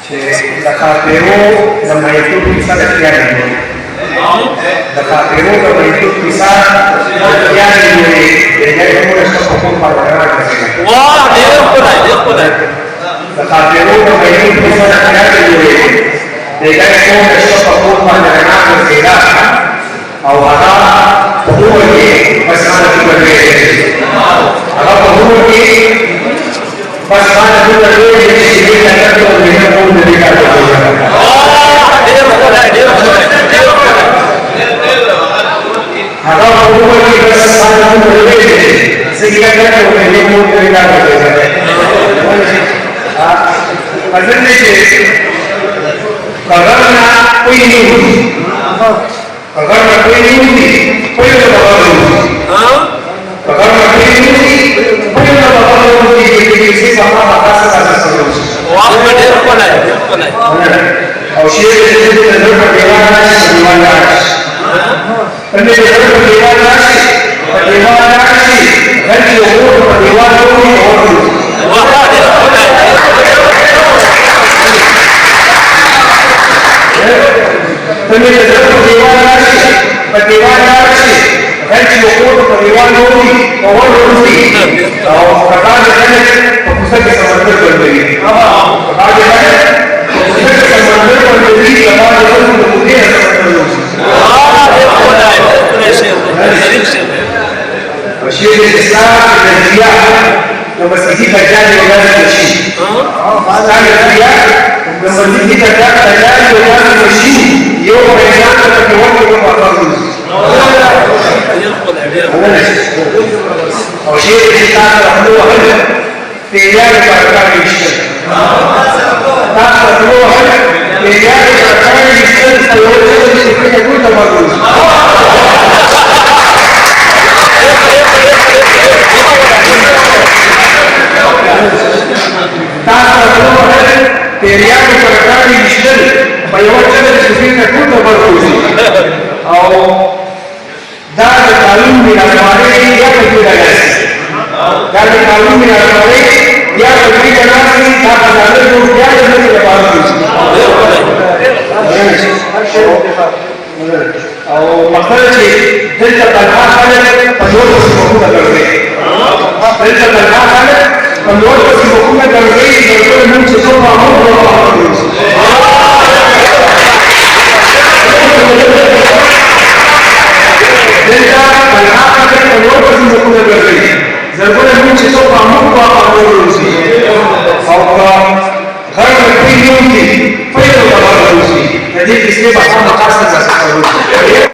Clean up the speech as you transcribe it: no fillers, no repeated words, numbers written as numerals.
د خاطرو د مریتوب کیسه د خیالي جوړې د خاطرو د مریتوب کیسه د خیالي جوړې د هغې موږ شته په کوم پرګرام کې واه ډېر ښکلی د خاطرو د مریتوب کیسه د خیالي جوړې د هغې موږ شته په کوم پرګرام کې او هغه په هغه کې بس باندې ورغلی هغه په هغه کې بس باندې ورغلی چې دې ته ټول دې نه کوم دې کار کوي ډېر ښکلی هغه په هغه کې بس باندې ورغلی چې دې ته ټول دې کوم دې کار کوي اذن دې چې کارونه کوي نه अगर मैं कोई नहीं होती कोई ना बाबा होती अगर मैं कोई नहीं होती कोई ना बाबा होती कि किसी बाबा बाबा से बात करो वाह मैं ढेर कोना और शेर के नजर पर दीवाना है अन्य नजर पर दीवाना है घर की ओर पर दीवाना होगी और वाह ढेर कोना अन्य नजर पर दीवाना परिवार से घर की ओर परिवार होगी और होगी और प्रकाश है पुस्तक के समर्थन कर देगी प्रकाश है पुस्तक के समर्थन कर देगी समाज को मुझे समर्थन होगी शेर इस्लाम के नजरिया जो मसीही दर्जा जो है मशीन का नजरिया जो मसीही दर्जा जो है मशीन ये वो इंसान का केवल को बात और शेर इस्लाम का हम लोग हल तेरिया के प्रकार की विषय ना सब लोग हल तेरिया के प्रकार की विषय सहयोग से इसके कोई तबादुल तेरिया के प्रकार की विषय परिवर्तन से इसके कोई तबादुल और दार कानून में हमारे या कोई लगा दार कानून में हमारे या कोई लगा कि दार कानून को क्या करने के बाद और मतलब कि दिल का तनहा है पंजोर को सिमोकू में कर गए दिल का तनहा है पंजोर को सिमोकू में कर गई जब मुंह से तो मामूल हो ज़रूर है मुझे तो कामों का आनंद होती है और घर में कोई नहीं होती